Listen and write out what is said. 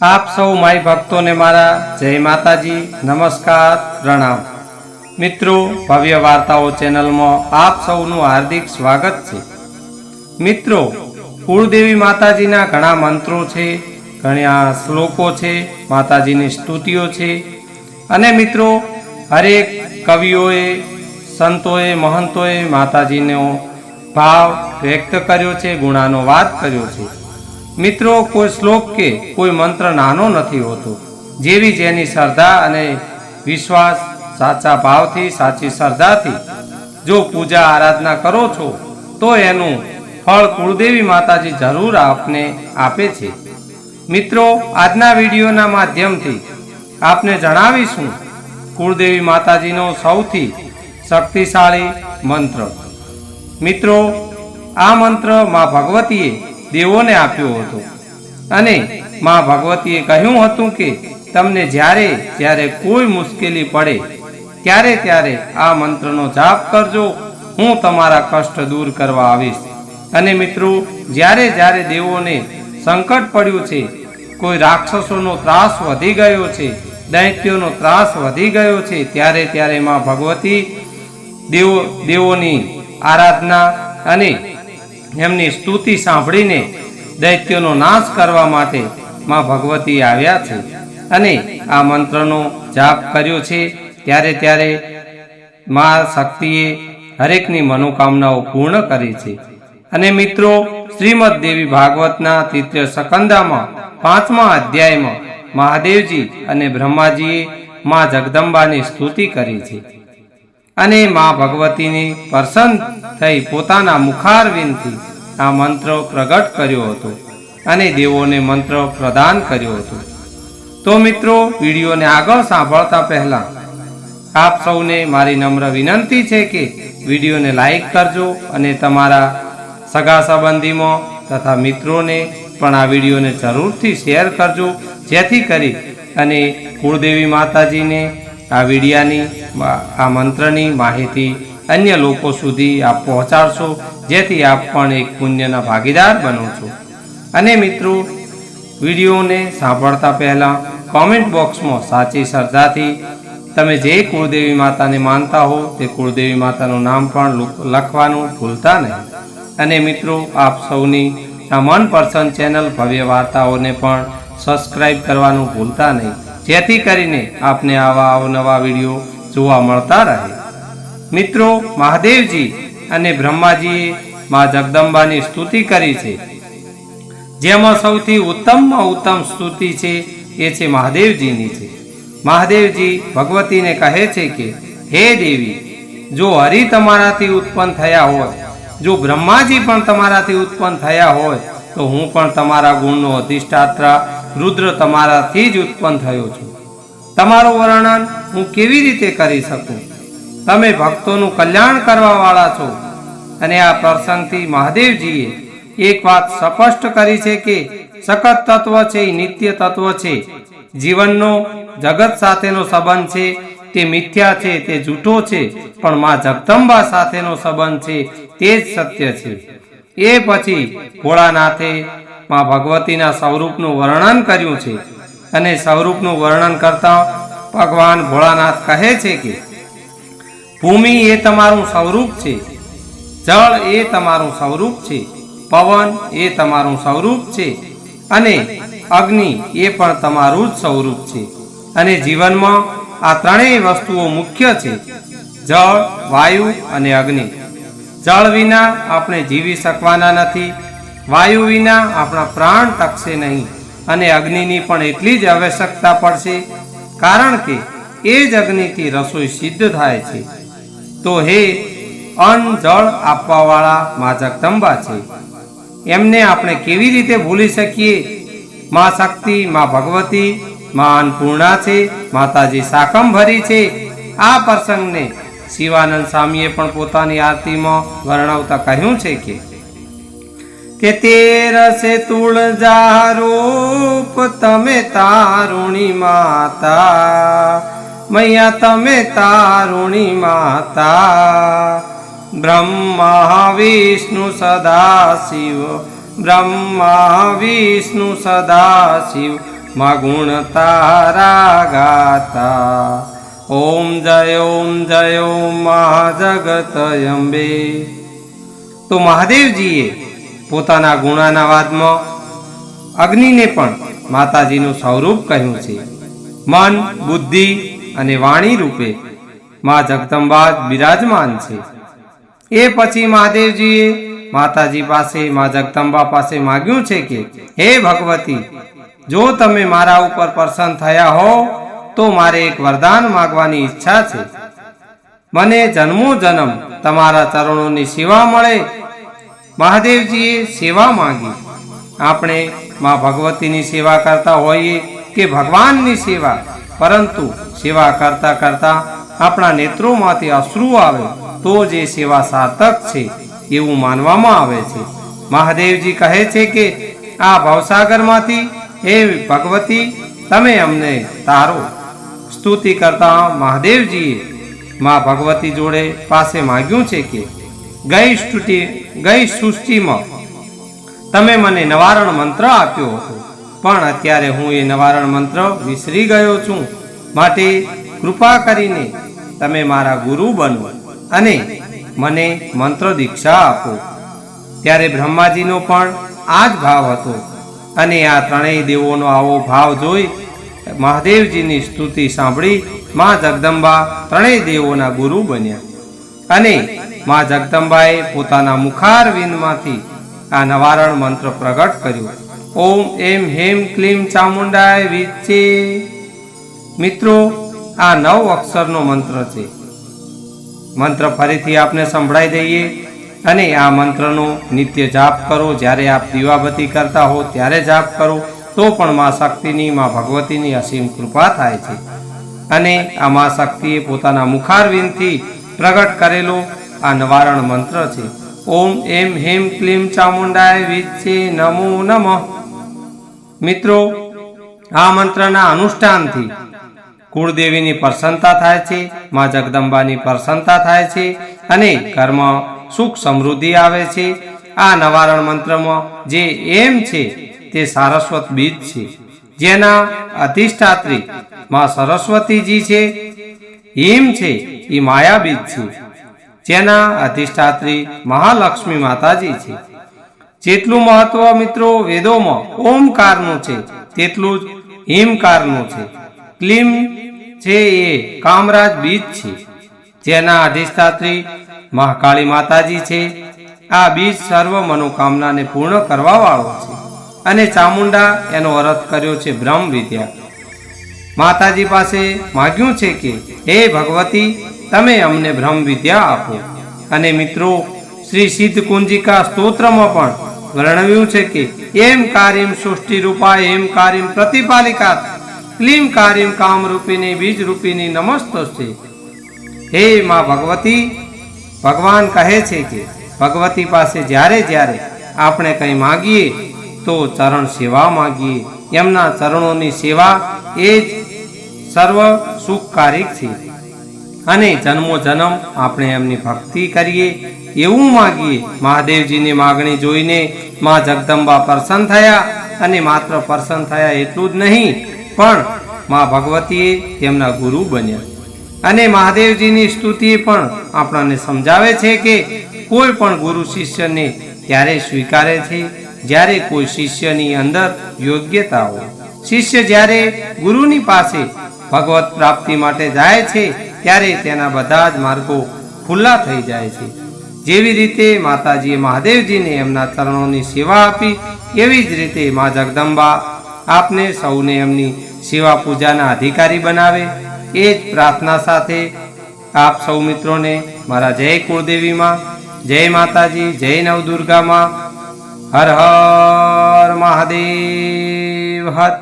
आप सौ माई भक्तों ने मारा जय माताजी नमस्कार प्रणाम। मित्रों भव्य वार्ताओं चैनल में आप सौनु हार्दिक स्वागत है। मित्रों कुलदेवी माताजी ना घणा मंत्रों छे, घणा श्लोकों छे, माताजी की स्तुतिओ छे अने मित्रों हरेक कविओए संतोए महंतोए माताजी नो भाव व्यक्त कर्यो छे, गुणानो वात कर्यो छे। मित्रों कोई श्लोक के कोई मंत्र नानो नहीं होतो, जेवी जेनी श्रद्धा अने विश्वास साचा भाव थी साची श्रद्धा थी जो पूजा आराधना करो छो तो एनु फल कुलदेवी माताजी जरूर आपने आपे छे। मित्रों आजना विडियो ना माध्यम थी आपने जणावीशुं कुलदेवी माताजी नो सौथी शक्तिशाली मंत्र। मित्रों आ मंत्र मां भगवतीए देवोने आप्यो हतो अने मां भगवतीए कह्युं हतुं के तमने ज्यारे ज्यारे कोई मुश्केली पड़े त्यारे त्यारे आ मंत्रनो जाप करजो, हूँ तमारा कष्ट दूर करवा आवीश। अने मित्रों ज्यारे ज्यारे देवोने संकट पड्युं छे, कोई राक्षसोनो त्रास वधी गयो छे, दैत्योनो त्रास वधी गयो छे, त्यारे त्यारे मां भगवती देवोनी आराधना अने एमनी स्तुति सांभळीने दैत्योनो नाश करवा माटे मां भगवती आव्या छे अने आ मंत्रनो जाप कर्यो छे। त्यारे त्यारे मां शक्तिए हरेकनी मनोकामनाओ पूर्ण करी छे। अने मित्रों श्रीमद देवी भागवतना तृतीय स्कंदमां 5मा अध्यायमां महादेवजी अने ब्रह्माजीए मां जगदंबानी स्तुति करी छे अने मां भगवतीनी प्रसन्न थई पोताना मुखारविंदथी आ मंत्र प्रगट कर्यो हतो अने देवोने मंत्र प्रदान कर्यो हतो। तो मित्रों विडियो ने आगळ सांभळता पहला आप सौने मारी नम्र विनंती छे के विडियो ने लाइक करजो अने तमारा सगा संबंधी में तथा मित्रों ने पण आ विडियो ने जरूरथी शेर करजो, जेथी करी अने कुलदेवी माताजी ने आ विडियानी आ मंत्रनी माहिती अन्य लोको सुधी आप पहोंचाडशो, जेथी आप पण एक पुण्यना भागीदार बनो छो। अने मित्रों विडियो ने सांभळता पहला कॉमेंट बॉक्स में साची श्रद्धाथी तमे जे कुलदेवी माता ने मानता हो ते कुलदेवी मातानुं नाम पण लखवानुं भूलता नहीं। अने मित्रों आप सौनी आ मनपसंद चेनल भव्य वार्ताओने पण सब्सक्राइब करवानुं भूलता नहीं, जेथी करीने आपने आवा अवनवा विडियो जोवा मळता रहे। मित्रों महादेवजी अने ब्रह्माजीए मां जगदंबानी स्तुति करी छे, जेमां सौथी उत्तम उत्तम स्तुति छे ए छे महादेवजीनी छे। महादेवजी भगवती ने कहे छे के हे देवी, जो हरि तमाराथी उत्पन्न थया होय, जो ब्रह्माजी पण तमाराथी उत्पन्न थया होय, तो हूँ पण तमारा गुणनो अधिष्ठात्रा रुद्र तमाराथी ज उत्पन्न थयो छुं। तमारो वर्णन हूँ केवी रीते करी सकूं? तमे भक्तोनुं कल्याण करवा वाळा छो। अने आ प्रसंगथी महादेवजीए एक बात स्पष्ट करी छे के सकत तत्व छे नित्य तत्व छे, जीवननो जगत साथेनो संबंध छे ते मिथ्या छे, ते जूठो छे, पण मां जगदंबा साथेनो संबंध छे ते ज सत्य छे। ए पछी भोळानाथे मां भगवतीना स्वरूपनुं वर्णन कर्युं छे अने स्वरूपनुं वर्णन करता भगवान भोळानाथ कहे छे के भूमि ए तमारुं स्वरूप छे, जल ए तमारुं स्वरूप छे, पवन ए तमारुं स्वरूप छे अने अग्नि ए पण तमारुं ज स्वरूप छे। अने जीवनमां आ त्रणेय वस्तुओ मुख्य छे, जल वायु अने अग्नि। जल विना आपणे जीवी शकवाना नथी, वायु विना आपणा प्राण टकशे नहीं अने अग्निनी पण एटली ज आवश्यकता पड़शे, कारण के ए ज अग्निथी रसोई सिद्ध थाय छे। तो हे अन्न जल आपवावाळा मां जगदंबा छे, एमने आपणे केवी रीते भूली सकीए? मां शक्ति मां भगवती मां अन्नपूर्णा छे, माताजी शाकंभरी छे। आ प्रसंग ने शिवानंद स्वामीए पण पोतानी आरती में वर्णवता कह्युं छे के तेरसे तुळजा रूप तमे तारुणी माता, मैया तमे तारुणी माता, ब्रह्मा विष्णु सदा शिव, ब्रह्मा विष्णु सदा शिव માં ગુણ તારા ગાતા. ઓમ જય મા જગત અંબે. તો મહાદેવજીએ પોતાના ગુણાનાવાદમાં અગ્નિને પણ માતાજીનું સ્વરૂપ કહ્યું છે. મન, બુદ્ધિ અને વાણી રૂપે મા જગદંબા બિરાજમાન છે. એ પછી મહાદેવજીએ માતાજી પાસે, મા જગદંબા પાસે માગ્યું છે કે હે ભગવતી, જો તમે મારા ઉપર પ્રસન્ન થયા હો તો મારે એક વરદાન માગવાની ઈચ્છા છે. મને જન્મો જન્મ તમારા ચરણોની સેવા મળે. મહાદેવજીએ સેવા માંગી. આપણે મા ભગવતીની સેવા કરતા હોઈએ કે ભગવાનની સેવા, પરંતુ સેવા કરતા કરતા આપણા નેત્રોમાંથી અશ્રુ આવે તો જે સેવા સાર્થક છે એવું માનવામાં આવે છે. મહાદેવજી કહે છે કે આ ભવસાગરમાંથી હે ભગવતી તમે અમને તારો. સ્તુતિ કરતા મહાદેવજીએ મા ભગવતી જોડે પાસે માગ્યું છે કે ગઈ સૃષ્ટિમાં તમે મને નિવારણ મંત્ર આપ્યો હતો, પણ અત્યારે હું એ નિવારણ મંત્ર વિસરી ગયો છું. માટે કૃપા કરીને તમે મારા ગુરુ બનો અને મને મંત્ર દીક્ષા આપો. ત્યારે બ્રહ્માજીનો પણ આ જ ભાવ હતો અને આ ત્રણેય દેવોનો આવો ભાવ જોઈ મહાદેવજીની સ્તુતિ સાંભળી મા જગદંબા ત્રણેય દેવોના ગુરુ બન્યા. અને મા જગદંબાએ પોતાના મુખારવિંદમાંથી આ નિવારણ મંત્ર પ્રગટ કર્યો. ઓમ એમ હેમ ક્લીમ ચામુંડાય વિચે. મિત્રો, આ 9 અક્ષરનો મંત્ર છે. મંત્ર ફરીથી આપને સંભળાઈ દઈએ અને આ મંત્રનો નિત્ય જાપ કરો. જ્યારે આપ દીવાબત્તી કરતા હો ત્યારે જાપ કરો તો પણ મા શક્તિની, મા ભગવતીની અસીમ કૃપા થાય છે. અને આ મા શક્તિએ પોતાના મુખારવિંદથી પ્રગટ કરેલો આ નિવારણ મંત્ર છે. ઓમ એમ હેમ ક્લીમ ચામુંડાય વિચે નમો નમઃ. મિત્રો, આ મંત્રના અનુષ્ઠાનથી કુળદેવીની પ્રસન્નતા થાય છે, મા જગદંબાની પ્રસન્નતા થાય છે અને ઘરમાં સુખ સમૃદ્ધિ આવે છે. આ નિવારણ મંત્રમાં જે એમ છે તે સારસ્વત બીજ છે, જેના અધિષ્ઠાત્રી મા સરસ્વતીજી છે. હિમ છે એ માયા બીજ છે, જેના અધિષ્ઠાત્રી મહાલક્ષ્મી માતાજી છે. જેટલું મહત્વ મિત્રો વેદોમાં ઓમકારનું છે તેટલું જ હિમકારનું છે. ક્લીમ છે એ કામરાજ બીજ છે, જેના અધિષ્ઠાત્રી મહાકાળી માતાજી છે. આ બીજ સર્વ મનોકામનાને પૂર્ણ કરવા વાળો છે. અને ચામુંડા એનો અર્થ કર્યો છે બ્રહ્મ વિદ્યા. માતાજી પાસે માગ્યું છે કે હે ભગવતી તમે અમને બ્રહ્મ વિદ્યા આપો. અને મિત્રો, શ્રી સિદ્ધ કુંજિકા સ્તોત્રમાં પણ વર્ણવ્યું છે કે એમ કાર્યમ સૃષ્ટિ રૂપા એમ કાર્યમ પ્રતિપાલિકા ક્લીમ કાર્યમ કામ રૂપિણી બીજ રૂપિણી નમસ્તસ્તે. હે મા ભગવતી, ભગવાન કહે છે કે ભગવતી પાસે જ્યારે જ્યારે આપણે કંઈ માગીએ તો ચરણ સેવા માગીએ. એમના ચરણોની સેવા એ જ સર્વ સુખકારિક છે. અને જન્મો જન્મ આપણે એમની ભક્તિ કરીએ એવું માગીએ. મહાદેવજીની માગણી જોઈને મા જગદંબા પ્રસન્ન થયા. અને માત્ર પ્રસન્ન થયા એટલું જ નહીં, પણ મા ભગવતીએ તેમના ગુરુ બન્યા. અને મહાદેવજીની સ્તુતિ પણ આપણને સમજાવે છે કે કોઈ પણ ગુરુ શિષ્યને ત્યારે સ્વીકારે છે જ્યારે કોઈ શિષ્યની અંદર યોગ્યતા હોય. શિષ્ય જ્યારે ગુરુની પાસે ભગવત પ્રાપ્તિ માટે જાય છે ત્યારે તેના બધા જ માર્ગો ખુલ્લા થઈ જાય છે. જેવી રીતે માતાજીએ મહાદેવજીને એમના ચરણોની સેવા આપી, એવી જ રીતે મા જગદંબા આપને સૌને એમની સેવા પૂજાના અધિકારી બનાવે. એ જ પ્રાર્થના સાથે આપ સૌ મિત્રોને મારા જય કુળદેવીમાં, જય માતાજી, જય નવદુર્ગામાં. હર હર મહાદેવ. હર